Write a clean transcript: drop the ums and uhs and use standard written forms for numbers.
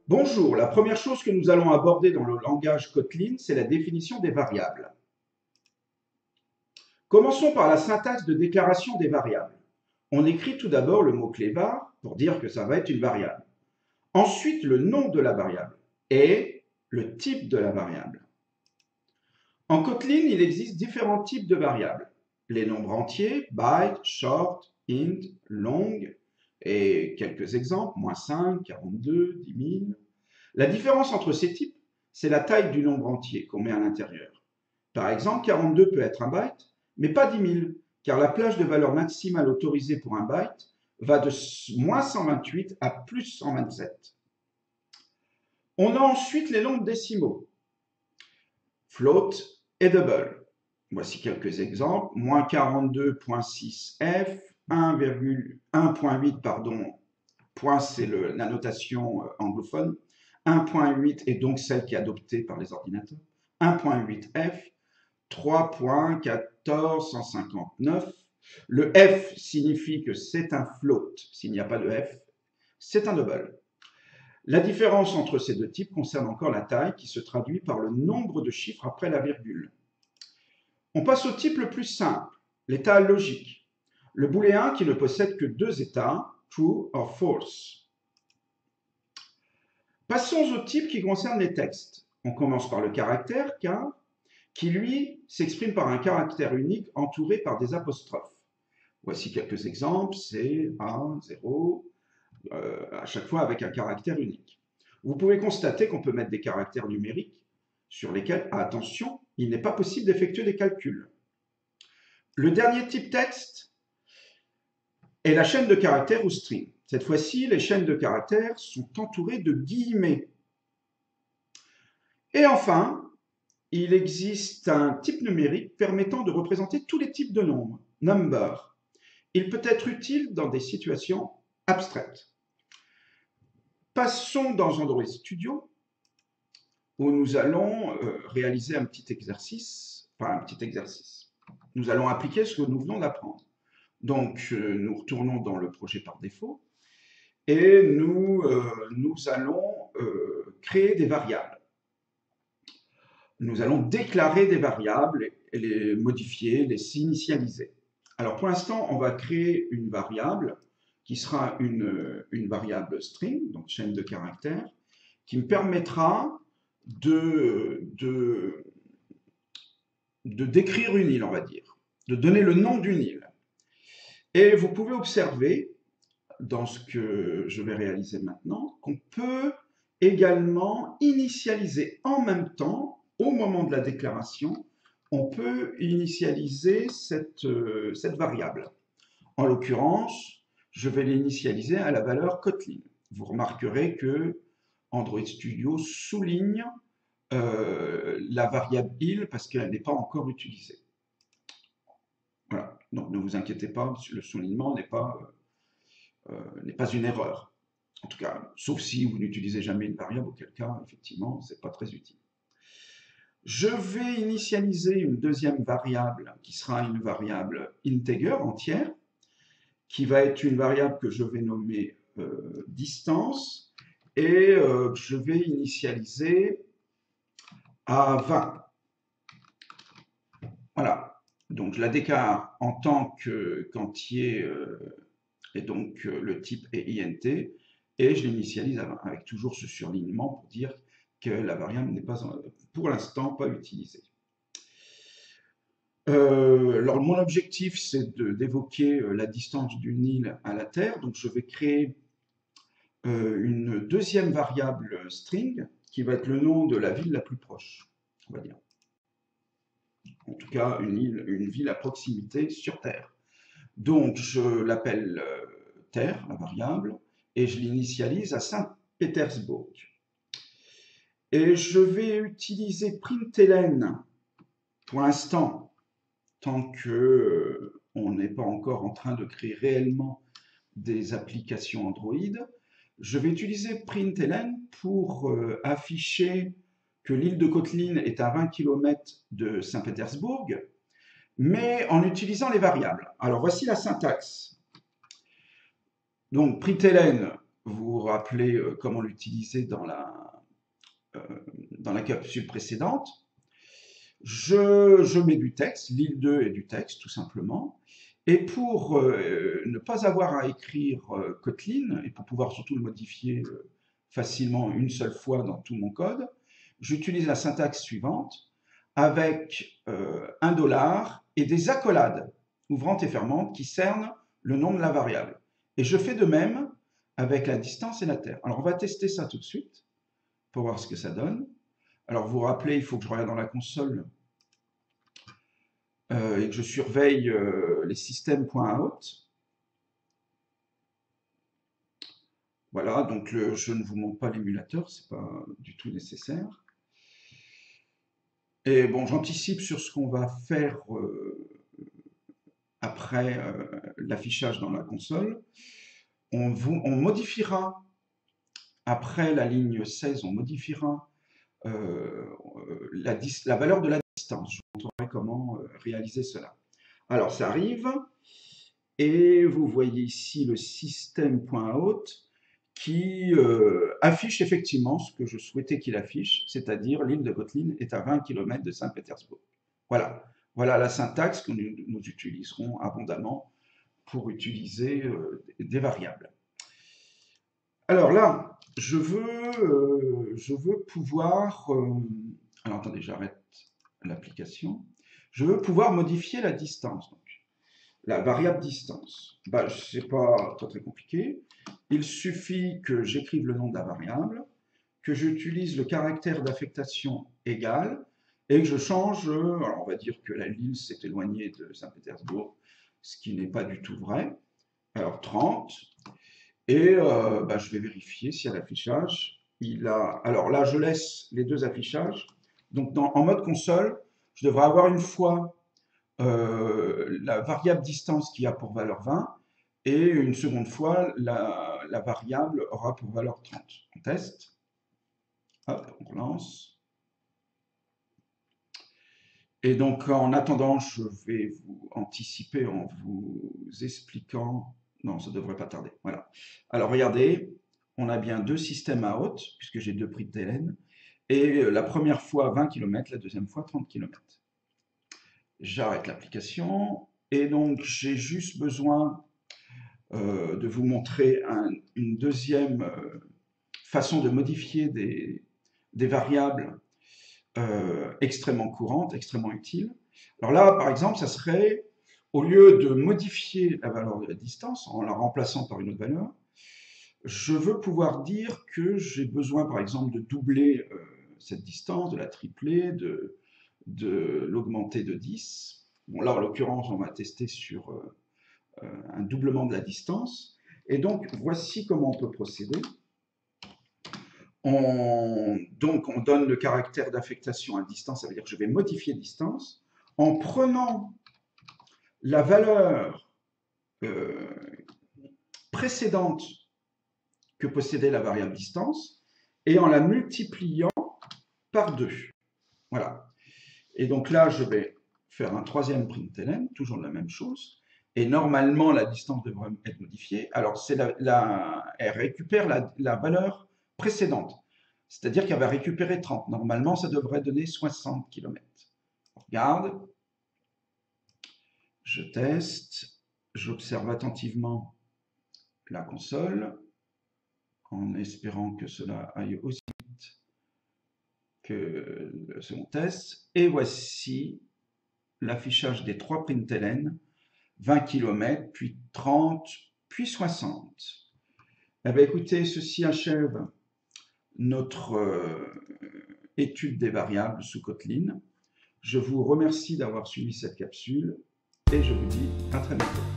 Bonjour, la première chose que nous allons aborder dans le langage Kotlin, c'est la définition des variables. Commençons par la syntaxe de déclaration des variables. On écrit tout d'abord le mot-clé var pour dire que ça va être une variable. Ensuite, le nom de la variable et le type de la variable. En Kotlin, il existe différents types de variables. Les nombres entiers, byte, short, int, long, et quelques exemples, -5, 42, 10 000. La différence entre ces types, c'est la taille du nombre entier qu'on met à l'intérieur. Par exemple, 42 peut être un byte, mais pas 10 000, car la plage de valeur maximale autorisée pour un byte va de -128 à +127. On a ensuite les nombres décimaux, float et double. Voici quelques exemples. -42.6f, 1,1.8, pardon, point c'est la notation anglophone, 1.8 est donc celle qui est adoptée par les ordinateurs, 1.8f, 3.1459. Le F signifie que c'est un float. S'il n'y a pas de F, c'est un double. La différence entre ces deux types concerne encore la taille qui se traduit par le nombre de chiffres après la virgule. On passe au type le plus simple, l'état logique. Le booléen qui ne possède que deux états, true or false. Passons au type qui concerne les textes. On commence par le caractère K, qui lui s'exprime par un caractère unique entouré par des apostrophes. Voici quelques exemples, C, A, 0, à chaque fois avec un caractère unique. Vous pouvez constater qu'on peut mettre des caractères numériques sur lesquels, attention, il n'est pas possible d'effectuer des calculs. Le dernier type texte est la chaîne de caractères ou string. Cette fois-ci, les chaînes de caractères sont entourées de guillemets. Et enfin, il existe un type numérique permettant de représenter tous les types de nombres, number. Il peut être utile dans des situations abstraites. Passons dans Android Studio, où nous allons réaliser un petit exercice. Nous allons appliquer ce que nous venons d'apprendre. Donc, nous retournons dans le projet par défaut et nous allons créer des variables. Nous allons déclarer des variables et les modifier, les initialiser. Alors, pour l'instant, on va créer une variable qui sera une variable string, donc chaîne de caractères, qui me permettra de décrire une île, on va dire, de donner le nom d'une île. Et vous pouvez observer, dans ce que je vais réaliser maintenant, qu'on peut également initialiser en même temps, au moment de la déclaration, on peut initialiser cette variable. En l'occurrence, je vais l'initialiser à la valeur Kotlin. Vous remarquerez que Android Studio souligne la variable il parce qu'elle n'est pas encore utilisée. Voilà, donc ne vous inquiétez pas, le soulignement n'est pas une erreur. En tout cas, sauf si vous n'utilisez jamais une variable, auquel cas, effectivement, ce n'est pas très utile. Je vais initialiser une deuxième variable qui sera une variable integer, entière, qui va être une variable que je vais nommer distance, et je vais initialiser à 20. Voilà, donc je la déclare en tant qu'entier, et donc le type est int, et je l'initialise avec toujours ce surlignement pour dire que la variable n'est pas, pour l'instant, pas utilisée. Alors mon objectif, c'est d'évoquer la distance d'une île à la Terre, donc je vais créer une deuxième variable string qui va être le nom de la ville la plus proche, on va dire. En tout cas, une ville à proximité sur Terre. Donc je l'appelle Terre, la variable, et je l'initialise à Saint-Pétersbourg. Et je vais utiliser println pour l'instant, tant que on n'est pas encore en train de créer réellement des applications Android. Je vais utiliser println pour afficher que l'île de Kotlin est à 20 km de Saint-Pétersbourg, mais en utilisant les variables. Alors voici la syntaxe. Donc println, vous vous rappelez comment l'utiliser dans la capsule précédente. Je mets du texte, l'île 2 est du texte tout simplement. Et pour ne pas avoir à écrire Kotlin, et pour pouvoir surtout le modifier facilement une seule fois dans tout mon code, j'utilise la syntaxe suivante avec $, et des accolades ouvrantes et fermantes qui cernent le nom de la variable. Et je fais de même avec la distance et la terre. Alors on va tester ça tout de suite pour voir ce que ça donne. Alors vous vous rappelez, il faut que je regarde dans la console et que je surveille les systèmes.out. Voilà, donc je ne vous montre pas l'émulateur, c'est pas du tout nécessaire. Et bon, j'anticipe sur ce qu'on va faire après l'affichage dans la console. On modifiera, après la ligne 16, on modifiera la valeur de la distance. Je vous montrerai comment réaliser cela. Alors, ça arrive, et vous voyez ici le système.out qui affiche effectivement ce que je souhaitais qu'il affiche, c'est-à-dire l'île de Kotlin est à 20 km de Saint-Pétersbourg. Voilà. Voilà la syntaxe que nous utiliserons abondamment pour utiliser des variables. Alors là, je veux pouvoir... alors attendez, j'arrête l'application. Je veux pouvoir modifier la distance. Donc, la variable distance. Bah, ce n'est pas très compliqué. Il suffit que j'écrive le nom de la variable, que j'utilise le caractère d'affectation égal, et que je change, alors on va dire que la Lille s'est éloignée de Saint-Pétersbourg, ce qui n'est pas du tout vrai. Alors 30, et bah, je vais vérifier si à l'affichage, il a... Alors là, je laisse les deux affichages. Donc en mode console, je devrais avoir une fois la variable distance qui a pour valeur 20, et une seconde fois, la variable aura pour valeur 30. On teste. Hop, on relance. Et donc, en attendant, je vais vous anticiper en vous expliquant... Non, ça ne devrait pas tarder. Voilà. Alors, regardez, on a bien deux systèmes out, puisque j'ai deux println, et la première fois 20 km, la deuxième fois 30 km. J'arrête l'application, et donc j'ai juste besoin de vous montrer une deuxième façon de modifier des variables extrêmement courantes, extrêmement utiles. Alors là, par exemple, ça serait, au lieu de modifier la valeur de la distance en la remplaçant par une autre valeur, je veux pouvoir dire que j'ai besoin, par exemple, de doubler cette distance, de la tripler, de l'augmenter de 10. Bon, là, en l'occurrence, on va tester sur un doublement de la distance. Et donc, voici comment on peut procéder. Donc, on donne le caractère d'affectation à distance, ça veut dire que je vais modifier distance, en prenant la valeur précédente que possédait la variable distance et en la multipliant par 2. Voilà. Et donc là, je vais faire un troisième println, toujours la même chose. Et normalement, la distance devrait être modifiée. Alors, elle récupère la valeur précédente. C'est-à-dire qu'elle va récupérer 30. Normalement, ça devrait donner 60 km. On regarde. Je teste. J'observe attentivement la console en espérant que cela aille aussi vite que le second test. Et voici l'affichage des trois println, 20 km, puis 30, puis 60. Eh bien, écoutez, ceci achève notre étude des variables sous Kotlin. Je vous remercie d'avoir suivi cette capsule et je vous dis à très bientôt.